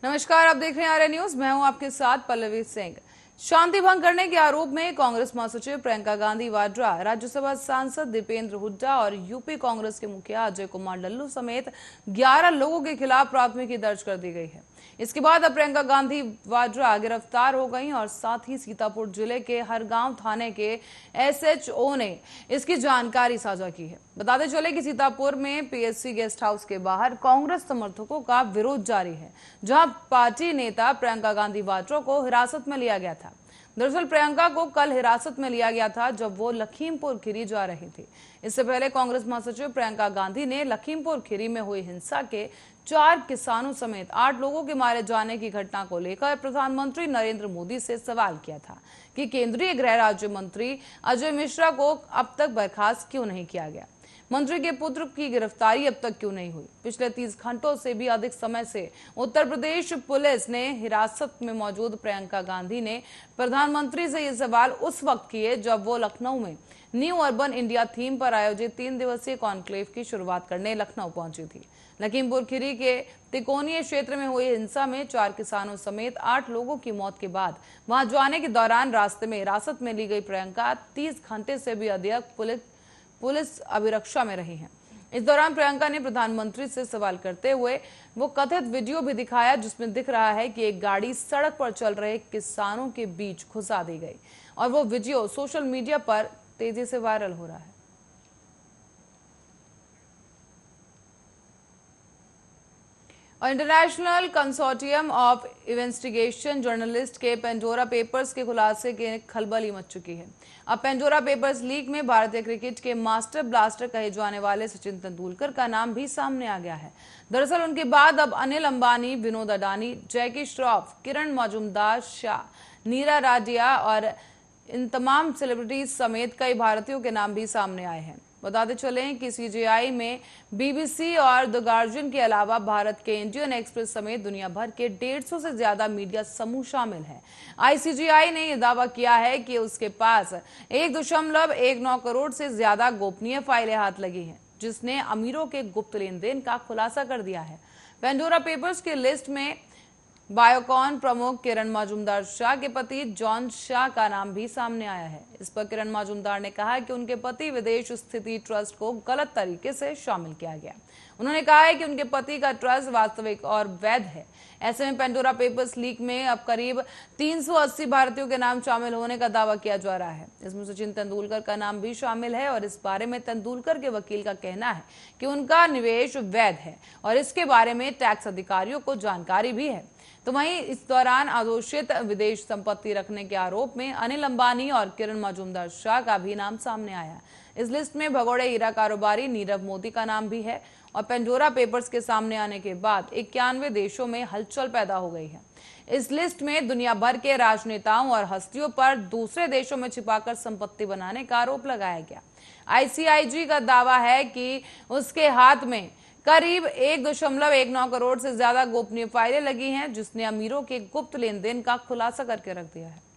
नमस्कार, आप देख रहे हैं आर्य न्यूज। मैं हूं आपके साथ पल्लवी सिंह। शांति भंग करने के आरोप में कांग्रेस महासचिव प्रियंका गांधी वाड्रा, राज्यसभा सांसद दीपेंद्र हुड्डा और यूपी कांग्रेस के मुखिया अजय कुमार लल्लू समेत 11 लोगों के खिलाफ प्राथमिकी दर्ज कर दी गई है। इसके बाद अब प्रियंका गांधी वाड्रा गिरफ्तार हो गई और साथ ही सीतापुर जिले के हरगांव थाने के एसएचओ ने इसकी जानकारी साझा की है। बताते चले कि सीतापुर में पीएससी गेस्ट हाउस के बाहर कांग्रेस समर्थकों का विरोध जारी है, जहां पार्टी नेता प्रियंका गांधी वाड्रा को हिरासत में लिया गया था। दरअसल प्रियंका को कल हिरासत में लिया गया था जब वो लखीमपुर खीरी जा रही थी। इससे पहले कांग्रेस महासचिव प्रियंका गांधी ने लखीमपुर खीरी में हुई हिंसा के 4 किसानों समेत 8 लोगों के मारे जाने की घटना को लेकर प्रधानमंत्री नरेंद्र मोदी से सवाल किया था कि केंद्रीय गृह राज्य मंत्री अजय मिश्रा को अब तक बर्खास्त क्यों नहीं किया गया। मंत्री के पुत्र की गिरफ्तारी अब तक क्यों नहीं हुई। पिछले 30 घंटों से भी अधिक समय से उत्तर प्रदेश पुलिस ने हिरासत में मौजूद प्रियंका गांधी ने प्रधानमंत्री से ये सवाल उस वक्त किए जब वो लखनऊ में न्यू अर्बन इंडिया थीम पर आयोजित 3 दिवसीय कॉन्क्लेव की शुरुआत करने लखनऊ पहुंची थी। लखीमपुर खीरी के तिकोनिया क्षेत्र में हुई हिंसा में 4 किसानों समेत 8 लोगों की मौत के बाद वहां जाने के दौरान रास्ते में हिरासत में ली गई प्रियंका 30 घंटे से भी अधिक पुलिस अभिरक्षा में रही हैं। इस दौरान प्रियंका ने प्रधानमंत्री से सवाल करते हुए वो कथित वीडियो भी दिखाया जिसमें दिख रहा है कि एक गाड़ी सड़क पर चल रहे किसानों के बीच घुसा दी गई और वो वीडियो सोशल मीडिया पर तेजी से वायरल हो रहा है। और international consortium of investigation journalist के पेंडोरा पेपर्स के खुलासे के खलबली मच चुकी है। अब पेंडोरा पेपर्स लीक में भारतीय क्रिकेट के मास्टर ब्लास्टर कहे जाने वाले सचिन तेंदुलकर का नाम भी सामने आ गया है। दरअसल उनके बाद अब अनिल अंबानी, विनोद अडानी, जैकी श्रॉफ, किरण मजूमदार शाह, नीरा राडिया और इन तमाम सेलिब्रिटीज समेत कई भारतीयों के नाम भी सामने आए हैं। बताते चलें कि सीजीआई में बीबीसी और द गार्जियन के अलावा भारत के इंडियन एक्सप्रेस समेत दुनिया भर के 150 से ज्यादा मीडिया समूह शामिल हैं। आईसीजीआई ने यह दावा किया है कि उसके पास 1.19 करोड़ से ज्यादा गोपनीय फाइलें हाथ लगी हैं, जिसने अमीरों के गुप्त लेन देन का खुलासा कर दिया है। पेंडोरा पेपर्स की लिस्ट में बायोकॉन प्रमुख किरण मजूमदार शाह के पति जॉन शाह का नाम भी सामने आया है। इस पर किरण मजूमदार ने कहा कि उनके पति विदेश स्थिति ट्रस्ट को गलत तरीके से शामिल किया गया। उन्होंने कहा है कि उनके पति का ट्रस्ट वास्तविक और वैध है। ऐसे में पेंडोरा पेपर्स लीक में अब करीब 380 भारतीयों के नाम शामिल होने का दावा किया जा रहा है। इसमें सचिन तेंदुलकर का नाम भी शामिल है और इस बारे में तेंदुलकर के वकील का कहना है कि उनका निवेश वैध है और इसके बारे में टैक्स अधिकारियों को जानकारी भी है। तो वहीं इस दौरान आदोषित विदेश संपत्ति रखने के आरोप में अनिल अंबानी और किरण मजूमदार शाह का भी नाम सामने आया। इस लिस्ट में भगोड़े हीरा कारोबारी नीरव मोदी का नाम भी है और पेंडोरा पेपर्स के सामने आने के बाद 91 देशों में हलचल पैदा हो गई है। इस लिस्ट में दुनिया भर के राजनेताओं और हस्तियों पर दूसरे देशों में छिपाकर संपत्ति बनाने का आरोप लगाया गया। आईसीआईजी का दावा है कि उसके हाथ में करीब 1.19 करोड़ से ज्यादा गोपनीय फाइलें लगी हैं, जिसने अमीरों के गुप्त लेन देन का खुलासा करके रख दिया है।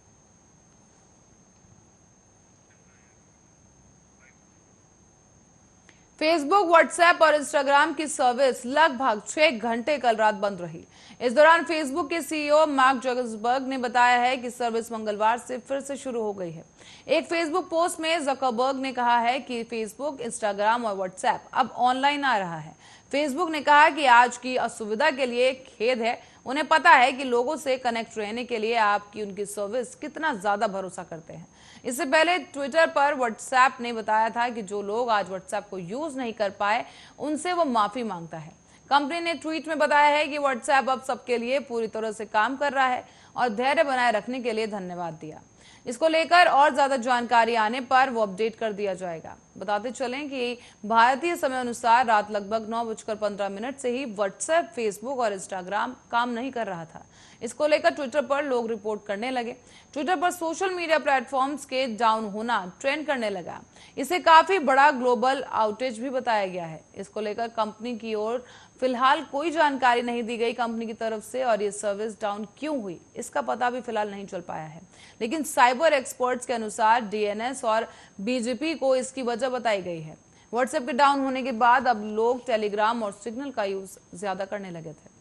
फेसबुक, व्हाट्सएप और इंस्टाग्राम की सर्विस लगभग 6 घंटे कल रात बंद रही। इस दौरान फेसबुक के सीईओ मार्क जकरबर्ग ने बताया है कि सर्विस मंगलवार से फिर से शुरू हो गई है। एक फेसबुक पोस्ट में जकरबर्ग ने कहा है कि फेसबुक, इंस्टाग्राम और व्हाट्सएप अब ऑनलाइन आ रहा है। फेसबुक ने कहा कि आज की असुविधा के लिए खेद है। उन्हें पता है कि लोगों से कनेक्ट रहने के लिए आपकी उनकी सर्विस कितना ज्यादा भरोसा करते हैं। इससे पहले ट्विटर पर व्हाट्सएप ने बताया था कि जो लोग आज व्हाट्सएप को यूज नहीं कर पाए उनसे वो माफी मांगता है। कंपनी ने ट्वीट में बताया है कि व्हाट्सएप अब सबके लिए पूरी तरह से काम कर रहा है और धैर्य बनाए रखने के लिए धन्यवाद दिया। इसको लेकर और ज्यादा जानकारी आने पर वो अपडेट कर दिया जाएगा। बताते चलें कि भारतीय समय अनुसार रात लगभग 9:15 से ही व्हाट्सएप, फेसबुक और इंस्टाग्राम काम नहीं कर रहा था। इसको लेकर ट्विटर पर लोग रिपोर्ट करने लगे। ट्विटर पर सोशल मीडिया प्लेटफॉर्म्स के डाउन होना ट्रेंड करने लगा। इसे काफी बड़ा ग्लोबल आउटेज भी बताया गया है। इसको लेकर कंपनी की ओर फिलहाल कोई जानकारी नहीं दी गई कंपनी की तरफ से और ये सर्विस डाउन क्यों हुई इसका पता भी फिलहाल नहीं चल पाया है। लेकिन साइबर एक्सपर्ट्स के अनुसार डीएनएस और बीजेपी को इसकी वजह बताई गई है। व्हाट्सएप के डाउन होने के बाद अब लोग टेलीग्राम और सिग्नल का यूज ज्यादा करने लगे थे।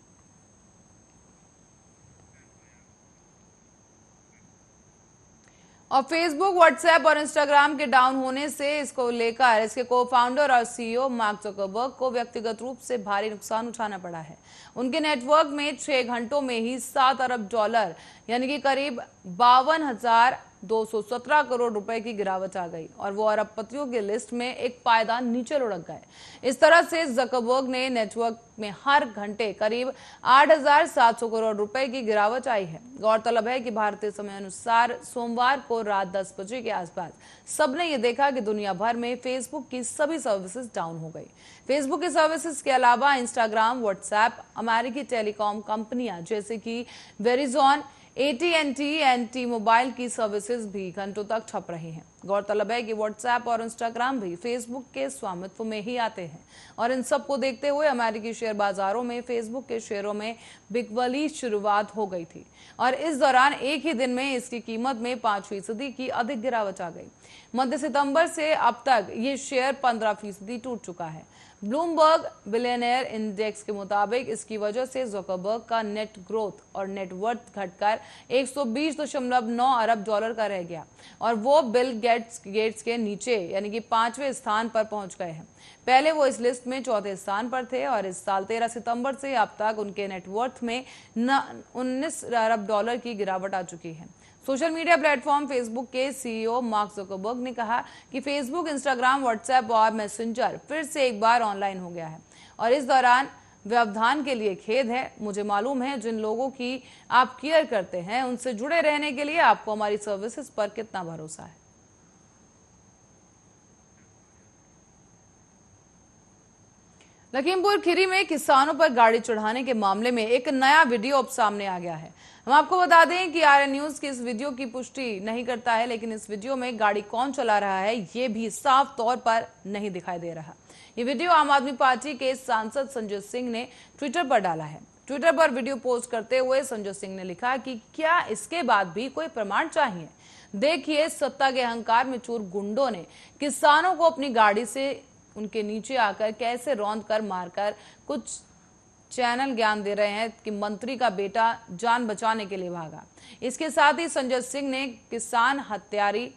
और फेसबुक, व्हाट्सएप और इंस्टाग्राम के डाउन होने से इसको लेकर इसके को फाउंडर और सीईओ मार्क ज़करबर्ग को व्यक्तिगत रूप से भारी नुकसान उठाना पड़ा है। उनके नेटवर्क में 6 घंटों में ही $7 अरब यानी कि करीब 52,217 करोड़ रुपए की गिरावट आ गई और वो अरबपतियों की लिस्ट में एक पायदान नीचे लुढ़क गए। इस तरह से ज़करबर्ग ने नेटवर्क में हर घंटे करीब 8,700 करोड़ रुपए की गिरावट आई है। गौरतलब है कि भारतीय समय अनुसार सोमवार को रात 10 बजे के आसपास सबने ये देखा कि दुनिया भर में फेसबुक की सभी सर्विसेज डाउन हो गई। फेसबुक की सर्विसेज के अलावा इंस्टाग्राम, व्हाट्सएप, अमेरिकी टेलीकॉम कंपनियां जैसे कि वेरिजॉन, AT&T एंड T-Mobile की सर्विसेज भी घंटों तक ठप रही हैं। गौरतलब है कि व्हाट्सएप और इंस्टाग्राम भी फेसबुक के स्वामित्व में ही आते हैं और इन सब को देखते हुए अमेरिकी शेयर बाजारों में फेसबुक के शेयरों में बिकवाली शुरुआत हो गई थी और इस दौरान एक ही दिन में इसकी कीमत में 5% की अधिक गिरावट आ गई। मध्य सितंबर से अब तक ये शेयर 15% टूट चुका है। ब्लूमबर्ग बिलियनियर इंडेक्स के मुताबिक इसकी वजह से ज़करबर्ग का नेट ग्रोथ और नेटवर्थ घटकर $120.9 अरब का रह गया और वो बिल गेट्स के नीचे यानी कि 5वें स्थान पर पहुंच गए हैं। पहले वो इस लिस्ट में 4थे स्थान पर थे और इस साल 13 सितंबर से अब तक उनके नेटवर्थ में $19 अरब की गिरावट आ चुकी है। सोशल मीडिया प्लेटफॉर्म फेसबुक के सीईओ मार्क ज़करबर्ग ने कहा कि फेसबुक, इंस्टाग्राम, व्हाट्सएप और मैसेंजर फिर से एक बार ऑनलाइन हो गया है और इस दौरान व्यवधान के लिए खेद है। मुझे मालूम है जिन लोगों की आप केयर करते हैं उनसे जुड़े रहने के लिए आपको हमारी सर्विसेज पर कितना भरोसा है। लखीमपुर खीरी में किसानों पर गाड़ी चढ़ाने के मामले में एक नया वीडियो अब सामने आ गया है। हम आपको बता दें कि आर्यन न्यूज की इस वीडियो की पुष्टि नहीं करता है, लेकिन इस वीडियो में गाड़ी कौन चला रहा है ये भी साफ तौर पर नहीं दिखाई दे रहा। ये वीडियो आम आदमी पार्टी के सांसद संजय सिंह ने ट्विटर पर डाला है। ट्विटर पर वीडियो पोस्ट करते हुए संजय सिंह ने लिखा कि क्या इसके बाद भी कोई प्रमाण चाहिए? देखिए, सत्ता के अहंकार में चूर गुंडों ने किसानों को अपनी गाड़ी से उनके नीचे आकर कैसे रौंद कर मारकर कुछ चैनल ज्ञान दे रहे हैं कि मंत्री का बेटा जान बचाने के लिए भागा। इसके साथ ही संजय सिंह ने किसान हत्यारी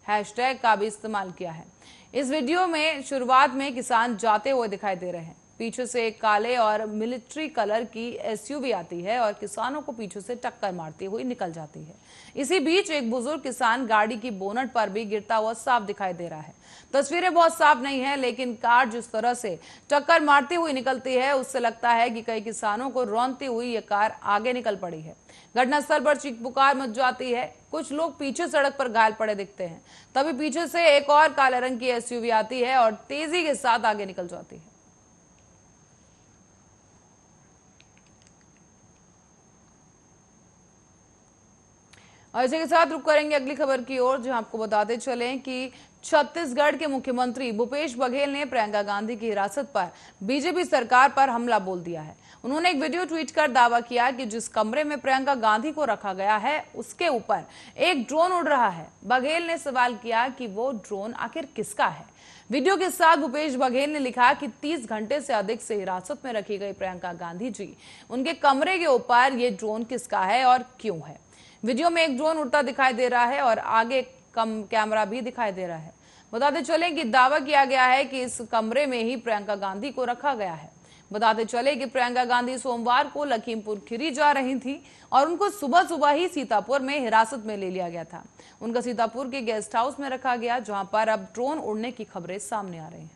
हैशटैग का भी इस्तेमाल किया है। इस वीडियो में शुरुआत में किसान जाते हुए दिखाई दे रहे हैं। पीछे से एक काले और मिलिट्री कलर की एसयूवी आती है और किसानों को पीछे से टक्कर मारती हुई निकल जाती है। इसी बीच एक बुजुर्ग किसान गाड़ी की बोनट पर भी गिरता हुआ साफ दिखाई दे रहा है। तस्वीरें बहुत साफ नहीं है, लेकिन कार जिस तरह से टक्कर मारती हुई निकलती है उससे लगता है कि कई किसानों को रौंदती हुई यह कार आगे निकल पड़ी है। घटनास्थल पर चीख पुकार मच जाती है। कुछ लोग पीछे सड़क पर घायल पड़े दिखते हैं। तभी पीछे से एक और काले रंग की एसयूवी आती है और तेजी के साथ आगे निकल जाती है। और इसी के साथ रुक करेंगे अगली खबर की ओर, जहां आपको बताते चलें कि छत्तीसगढ़ के मुख्यमंत्री भूपेश बघेल ने प्रियंका गांधी की हिरासत पर बीजेपी सरकार पर हमला बोल दिया है। उन्होंने एक वीडियो ट्वीट कर दावा किया कि जिस कमरे में प्रियंका गांधी को रखा गया है उसके ऊपर एक ड्रोन उड़ रहा है। बघेल ने सवाल किया कि वो ड्रोन आखिर किसका है। वीडियो के साथ भूपेश बघेल ने लिखा कि 30 घंटे से अधिक से हिरासत में रखी गई प्रियंका गांधी जी, उनके कमरे के ऊपर ये ड्रोन किसका है और क्यों है। वीडियो में एक ड्रोन उड़ता दिखाई दे रहा है और आगे कैमरा भी दिखाई दे रहा है। बताते चलें कि दावा किया गया है कि इस कमरे में ही प्रियंका गांधी को रखा गया है। बताते चले कि प्रियंका गांधी सोमवार को लखीमपुर खीरी जा रही थी और उनको सुबह सुबह ही सीतापुर में हिरासत में ले लिया गया था। उनका सीतापुर के गेस्ट हाउस में रखा गया, जहां पर अब ड्रोन उड़ने की खबरें सामने आ रही हैं।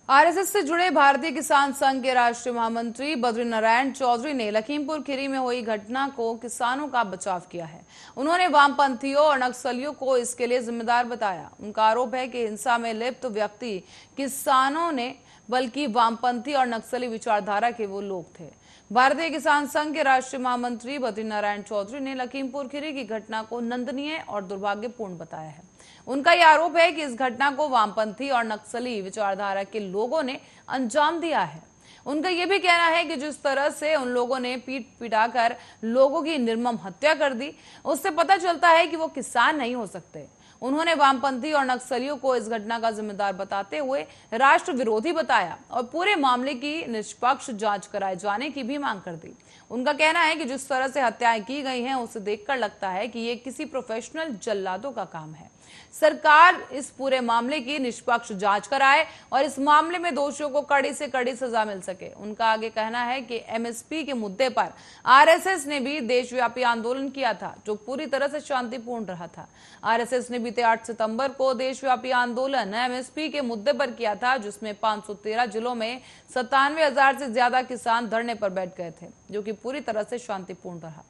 आरएसएस से जुड़े भारतीय किसान संघ के राष्ट्रीय महामंत्री बद्रीनारायण चौधरी ने लखीमपुर खीरी में हुई घटना को किसानों का बचाव किया है। उन्होंने वामपंथियों और नक्सलियों को इसके लिए जिम्मेदार बताया। उनका आरोप है कि हिंसा में लिप्त व्यक्ति किसानों ने बल्कि वामपंथी और नक्सली विचारधारा के वो लोग थे। भारतीय किसान संघ के राष्ट्रीय महामंत्री बद्रीनारायण चौधरी ने लखीमपुर खीरी की घटना को निंदनीय और दुर्भाग्यपूर्ण बताया है। उनका यह आरोप है कि इस घटना को वामपंथी और नक्सली विचारधारा के लोगों ने अंजाम दिया है। उनका यह भी कहना है कि जिस तरह से उन लोगों ने पीट पिटाकर लोगों की निर्मम हत्या कर दी, उससे पता चलता है कि वो किसान नहीं हो सकते। उन्होंने वामपंथी और नक्सलियों को इस घटना का जिम्मेदार बताते हुए राष्ट्र विरोधी बताया और पूरे मामले की निष्पक्ष जांच कराए जाने की भी मांग कर दी। उनका कहना है कि जिस तरह से हत्याएं की गई हैं उसे देखकर लगता है कि ये किसी प्रोफेशनल जल्लादों का काम है। सरकार इस पूरे मामले की निष्पक्ष जांच कराए और इस मामले में दोषियों को कड़ी से कड़ी सजा मिल सके। उनका आगे कहना है कि एमएसपी के मुद्दे पर आरएसएस ने भी देशव्यापी आंदोलन किया था जो पूरी तरह से शांतिपूर्ण रहा था। आरएसएस ने बीते 8 सितंबर को देशव्यापी आंदोलन एमएसपी के मुद्दे पर किया था जिसमें 513 जिलों में 97,000 से ज्यादा किसान धरने पर बैठ गए थे जो कि पूरी तरह से शांतिपूर्ण रहा।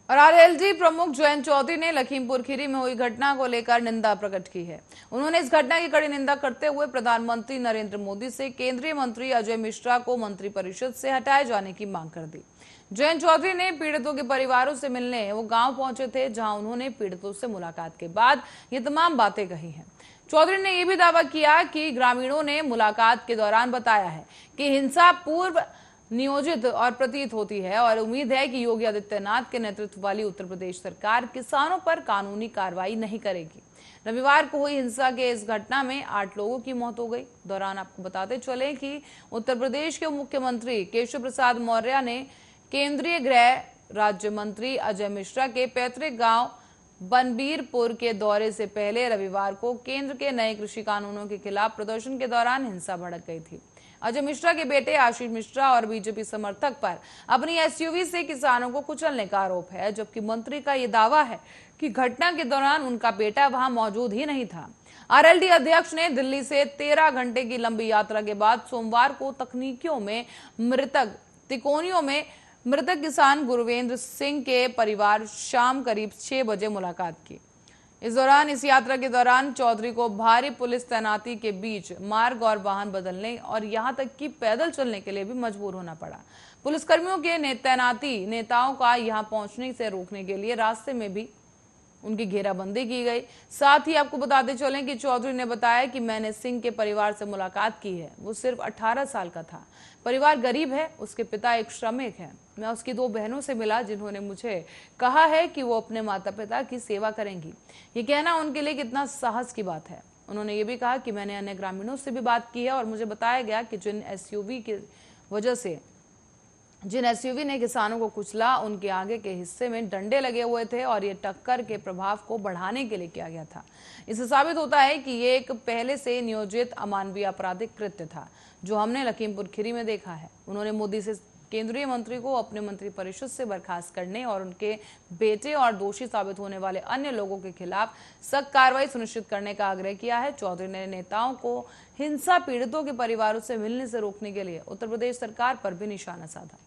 और आरएलडी प्रमुख जयंत चौधरी ने लखीमपुर खीरी में हुई घटना को लेकर निंदा प्रकट की है। उन्होंने इस घटना की कड़ी निंदा करते हुए प्रधानमंत्री नरेंद्र मोदी से केंद्रीय मंत्री अजय मिश्रा को मंत्रिपरिषद से हटाए जाने की मांग कर दी। जयंत चौधरी ने पीड़ितों के परिवारों से मिलने वो गांव पहुंचे थे जहां उन्होंने पीड़ितों से मुलाकात के बाद ये तमाम बातें कही हैं। चौधरी ने यह भी दावा किया कि ग्रामीणों ने मुलाकात के दौरान बताया है कि हिंसा पूर्व नियोजित और प्रतीत होती है और उम्मीद है कि योगी आदित्यनाथ के नेतृत्व वाली उत्तर प्रदेश सरकार किसानों पर कानूनी कार्रवाई नहीं करेगी। रविवार को हुई हिंसा के इस घटना में 8 लोगों की मौत हो गई। दौरान आपको बताते चले कि उत्तर प्रदेश के मुख्यमंत्री केशव प्रसाद मौर्य ने केंद्रीय गृह राज्य मंत्री अजय मिश्रा के पैतृक गांव बनबीरपुर के दौरे से पहले रविवार को केंद्र के नए कृषि कानूनों के खिलाफ प्रदर्शन के दौरान हिंसा भड़क गई थी। अजय मिश्रा के बेटे आशीष मिश्रा और बीजेपी समर्थक पर अपनी एसयूवी से किसानों को कुचलने का आरोप है, जबकि मंत्री का यह दावा है कि घटना के दौरान उनका बेटा वहां मौजूद ही नहीं था। आरएलडी अध्यक्ष ने दिल्ली से 13 घंटे की लंबी यात्रा के बाद सोमवार को तिकोनियों में मृतक किसान गुरवेंद्र सिंह के परिवार शाम करीब 6 बजे मुलाकात की। इस यात्रा के दौरान चौधरी को भारी पुलिस तैनाती के बीच मार्ग और वाहन बदलने और यहां तक कि पैदल चलने के लिए भी मजबूर होना पड़ा। पुलिसकर्मियों के तैनाती नेताओं का यहां पहुंचने से रोकने के लिए रास्ते में भी उनकी घेराबंदी की गई। साथ ही आपको बताते चलें कि चौधरी ने बताया कि मैंने सिंह के परिवार से मुलाकात की है। वो सिर्फ 18 साल का था। परिवार गरीब है, उसके पिता एक श्रमिक है। मैं उसकी 2 बहनों से मिला जिन्होंने मुझे कहा है कि वो अपने माता पिता की सेवा करेंगी। ये कहना उनके लिए कितना साहस की बात है। उन्होंने ये भी कहा कि मैंने अन्य ग्रामीणों से भी बात की है और मुझे बताया गया कि जिन एसयूवी ने किसानों को कुचला उनके आगे के हिस्से में डंडे लगे हुए थे और ये टक्कर के प्रभाव को बढ़ाने के लिए किया गया था। इससे साबित होता है कि ये एक पहले से नियोजित अमानवीय आपराधिक कृत्य था जो हमने लखीमपुर खीरी में देखा है। उन्होंने मोदी से केंद्रीय मंत्री को अपने मंत्रिपरिषद से बर्खास्त करने और उनके बेटे और दोषी साबित होने वाले अन्य लोगों के खिलाफ सख्त कार्रवाई सुनिश्चित करने का आग्रह किया है। चौधरी ने नेताओं को हिंसा पीड़ितों के परिवारों से मिलने से रोकने के लिए उत्तर प्रदेश सरकार पर भी निशाना साधा।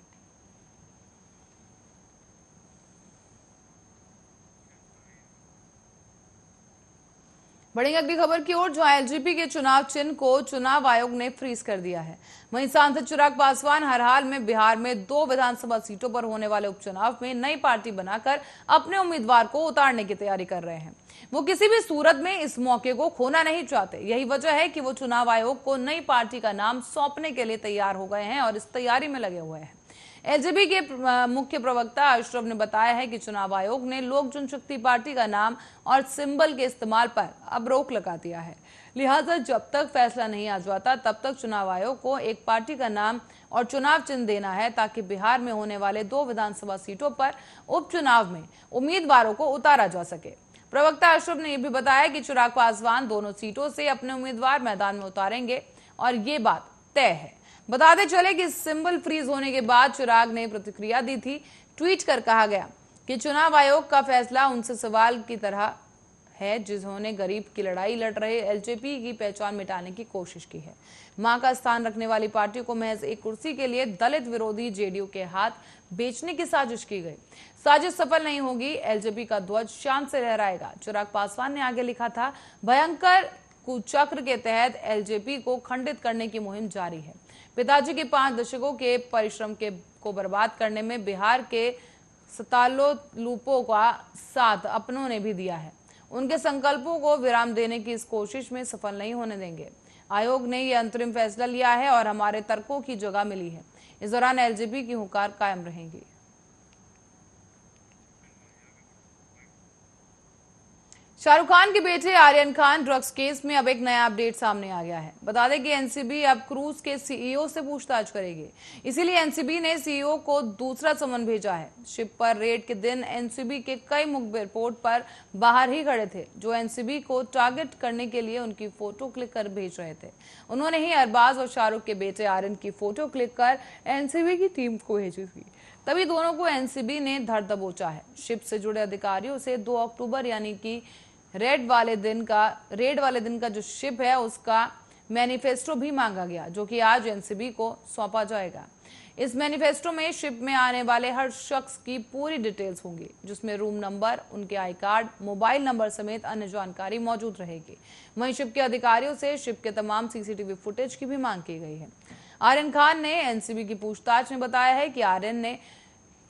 बढ़ेंगे अगली खबर की ओर, जहां एलजेपी के चुनाव चिन्ह को चुनाव आयोग ने फ्रीज कर दिया है। वहीं सांसद चिराग पासवान हर हाल में बिहार में 2 विधानसभा सीटों पर होने वाले उपचुनाव में नई पार्टी बनाकर अपने उम्मीदवार को उतारने की तैयारी कर रहे हैं। वो किसी भी सूरत में इस मौके को खोना नहीं चाहते। यही वजह है कि वो चुनाव आयोग को नई पार्टी का नाम सौंपने के लिए तैयार हो गए हैं और इस तैयारी में लगे हुए हैं। एलजेपी के मुख्य प्रवक्ता अशरफ ने बताया है कि चुनाव आयोग ने लोक जनशक्ति पार्टी का नाम और सिंबल के इस्तेमाल पर अब रोक लगा दिया है। लिहाजा जब तक फैसला नहीं आ जाता तब तक चुनाव आयोग को एक पार्टी का नाम और चुनाव चिन्ह देना है ताकि बिहार में होने वाले 2 विधानसभा सीटों पर उपचुनाव में उम्मीदवारों को उतारा जा सके। प्रवक्ता अशरफ ने यह भी बताया कि चिराग पासवान दोनों सीटों से अपने उम्मीदवार मैदान में उतारेंगे और ये बात तय है। बताते चले कि सिंबल फ्रीज होने के बाद चिराग ने प्रतिक्रिया दी थी। ट्वीट कर कहा गया कि चुनाव आयोग का फैसला उनसे सवाल की तरह है जिन्होंने गरीब की लड़ाई लड़ रहे एलजेपी की पहचान मिटाने की कोशिश की है। मां का स्थान रखने वाली पार्टी को महज एक कुर्सी के लिए दलित विरोधी जेडीयू के हाथ बेचने की साजिश की गई। साजिश सफल नहीं होगी, एलजेपी का ध्वज शान से लहराएगा। चिराग पासवान ने आगे लिखा था, भयंकर कुचक्र के तहत एलजेपी को खंडित करने की मुहिम जारी है। पिताजी के 5 दशकों के परिश्रम को बर्बाद करने में बिहार के 47 लूपों का साथ अपनों ने भी दिया है। उनके संकल्पों को विराम देने की इस कोशिश में सफल नहीं होने देंगे। आयोग ने यह अंतरिम फैसला लिया है और हमारे तर्कों की जगह मिली है। इस दौरान एलजेपी की हुंकार कायम रहेगी। शाहरुख खान के बेटे आर्यन खान ड्रग्स केस में अब एक नया अपडेट सामने आ गया है। बता दें कि एनसीबी अब क्रूज के सीईओ से पूछताछ करेगी। इसीलिए एनसीबी ने सीईओ को दूसरा समन भेजा है। शिप पर रेड के दिन एनसीबी के कई मुखबिर पोर्ट पर बाहर ही खड़े थे, जो एनसीबी को टारगेट करने के लिए उनकी फोटो क्लिक कर भेज रहे थे। उन्होंने ही अरबाज और शाहरुख के बेटे आर्यन की फोटो क्लिक कर एनसीबी की टीम को भेजी थी। तभी दोनों को एनसीबी ने धर दबोचा है। शिप से जुड़े अधिकारियों से 2 अक्टूबर यानी कि रेड वाले दिन का जो शिप है उसका मैनिफेस्टो भी मांगा गया, जो कि आज एनसीबी को सौंपा जाएगा। इस मैनिफेस्टो में शिप में आने वाले हर शख्स की पूरी डिटेल्स होंगी, जिसमें रूम नंबर, उनके आई कार्ड, मोबाइल नंबर समेत अन्य जानकारी मौजूद रहेगी। वहीं शिप के अधिकारियों से शिप के तमाम सीसीटीवी फुटेज की भी मांग की गई है। आर्यन खान ने एनसीबी की पूछताछ में बताया है कि आर्यन ने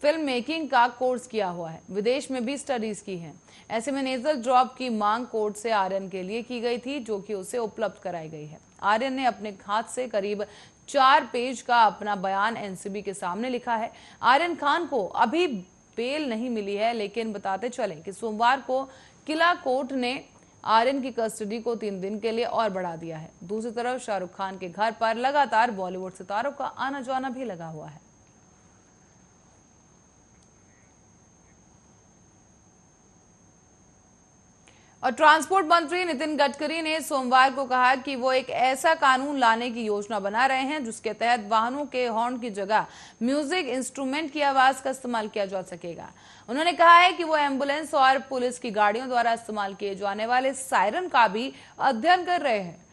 फिल्म मेकिंग का कोर्स किया हुआ है, विदेश में भी स्टडीज की हैं। ऐसे में नेजल ड्रॉप की मांग कोर्ट से आर्यन के लिए की गई थी, जो कि उसे उपलब्ध कराई गई है। आर्यन ने अपने हाथ से करीब 4 पेज का अपना बयान एनसीबी के सामने लिखा है। आर्यन खान को अभी बेल नहीं मिली है, लेकिन बताते चले कि सोमवार को किला कोर्ट ने आर्यन की कस्टडी को 3 दिन के लिए और बढ़ा दिया है। दूसरी तरफ शाहरुख खान के घर पर लगातार बॉलीवुड सितारों का आना जाना भी लगा हुआ है। और ट्रांसपोर्ट मंत्री नितिन गडकरी ने सोमवार को कहा कि वो एक ऐसा कानून लाने की योजना बना रहे हैं जिसके तहत वाहनों के हॉर्न की जगह म्यूजिक इंस्ट्रूमेंट की आवाज का इस्तेमाल किया जा सकेगा। उन्होंने कहा है कि वो एम्बुलेंस और पुलिस की गाड़ियों द्वारा इस्तेमाल किए जाने वाले सायरन का भी अध्ययन कर रहे हैं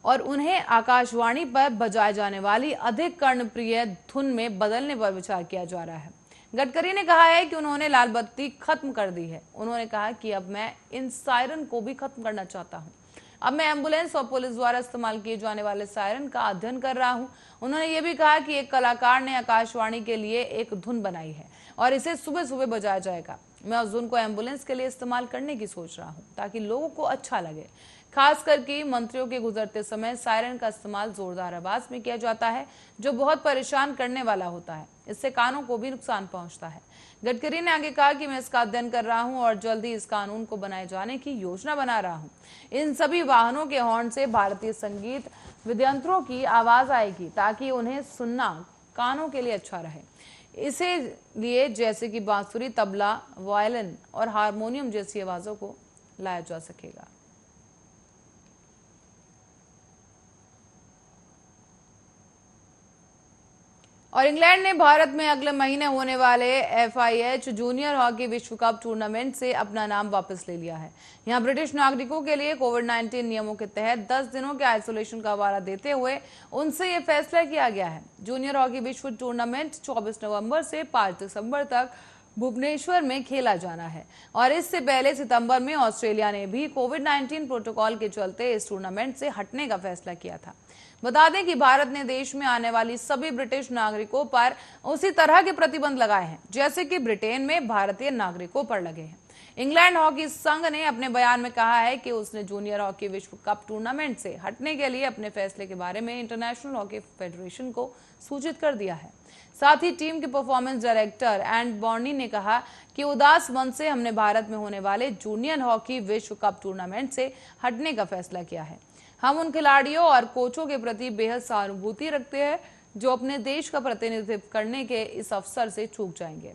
और उन्हें आकाशवाणी पर बजाए जाने वाली अधिक कर्णप्रिय धुन में बदलने पर विचार किया जा रहा है। गडकरी ने कहा है कि उन्होंने लाल बत्ती खत्म कर दी है। उन्होंने कहा कि अब मैं इन सायरन को भी खत्म करना चाहता हूं। अब मैं एम्बुलेंस और पुलिस द्वारा इस्तेमाल किए जाने वाले सायरन का अध्ययन कर रहा हूं। उन्होंने ये भी कहा कि एक कलाकार ने आकाशवाणी के लिए एक धुन बनाई है और इसे सुबह सुबह बजाया जाएगा। मैं उस धुन को एम्बुलेंस के लिए इस्तेमाल करने की सोच रहा हूं ताकि लोगों को अच्छा लगे। खास करके मंत्रियों के गुजरते समय सायरन का इस्तेमाल जोरदार आवाज में किया जाता है, जो बहुत परेशान करने वाला होता है। इससे कानों को भी नुकसान पहुंचता है। गडकरी ने आगे कहा कि मैं इसका अध्ययन कर रहा हूं और जल्द ही इस कानून को बनाए जाने की योजना बना रहा हूं। इन सभी वाहनों के हॉर्न से भारतीय संगीत विद्यंत्रों की आवाज आएगी ताकि उन्हें सुनना कानों के लिए अच्छा रहे। इसे लिए जैसे कि बांसुरी, तबला, वायलिन और हारमोनियम जैसी आवाजों को लाया जा सकेगा। और इंग्लैंड ने भारत में अगले महीने होने वाले FIH जूनियर हॉकी विश्व कप टूर्नामेंट से अपना नाम वापस ले लिया है। यहां ब्रिटिश नागरिकों के लिए कोविड-19 नियमों के तहत 10 दिनों के आइसोलेशन का हवाला देते हुए उनसे यह फैसला किया गया है। जूनियर हॉकी विश्व टूर्नामेंट 24 नवंबर से 5 दिसंबर तक भुवनेश्वर में खेला जाना है और इससे पहले सितंबर में ऑस्ट्रेलिया ने भी कोविड-19 प्रोटोकॉल के चलते इस टूर्नामेंट से हटने का फैसला किया था। बता दें कि भारत ने देश में आने वाली सभी ब्रिटिश नागरिकों पर उसी तरह के प्रतिबंध लगाए हैं जैसे कि ब्रिटेन में भारतीय नागरिकों पर लगे हैं। इंग्लैंड हॉकी संघ ने अपने बयान में कहा है कि उसने जूनियर हॉकी विश्व कप टूर्नामेंट से हटने के लिए अपने फैसले के बारे में इंटरनेशनल हॉकी फेडरेशन को सूचित कर दिया है। साथ ही टीम के परफॉर्मेंस डायरेक्टर एंड बॉर्नी ने कहा कि उदास मन से हमने भारत में होने वाले जूनियर हॉकी विश्व कप टूर्नामेंट से हटने का फैसला किया है। हम उन खिलाड़ियों और कोचों के प्रति बेहद सहानुभूति रखते हैं जो अपने देश का प्रतिनिधित्व करने के इस अवसर से चूक जाएंगे।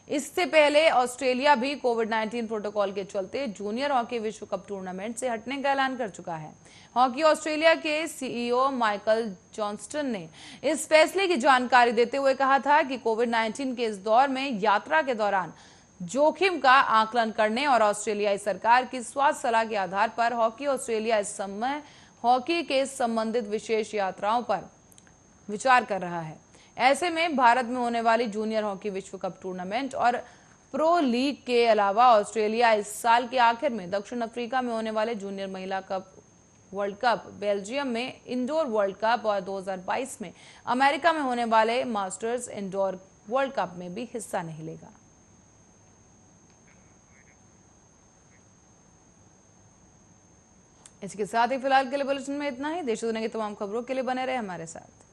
इससे पहले ऑस्ट्रेलिया भी कोविड-19 प्रोटोकॉल के चलते जूनियर हॉकी विश्व कप टूर्नामेंट से हटने का ऐलान कर चुका है। हॉकी ऑस्ट्रेलिया के सीईओ माइकल जॉनस्टन ने इस फैसले की जानकारी देते हुए कहा था कि कोविड-19 के इस दौर में यात्रा के दौरान जोखिम का आकलन करने और ऑस्ट्रेलियाई सरकार की स्वास्थ्य सलाह के आधार पर हॉकी ऑस्ट्रेलिया इस समय हॉकी के संबंधित विशेष यात्राओं पर विचार कर रहा है। ऐसे में भारत में होने वाली जूनियर हॉकी विश्व कप टूर्नामेंट और प्रो लीग के अलावा ऑस्ट्रेलिया इस साल के आखिर में दक्षिण अफ्रीका में होने वाले जूनियर महिला कप वर्ल्ड कप, बेल्जियम में इंडोर वर्ल्ड कप और 2022 में अमेरिका में होने वाले मास्टर्स इंडोर वर्ल्ड कप में भी हिस्सा नहीं लेगा। इसके साथ ही फिलहाल के लिए बुलेटिन में इतना ही। देश दुनिया की तमाम खबरों के लिए बने रहे हमारे साथ।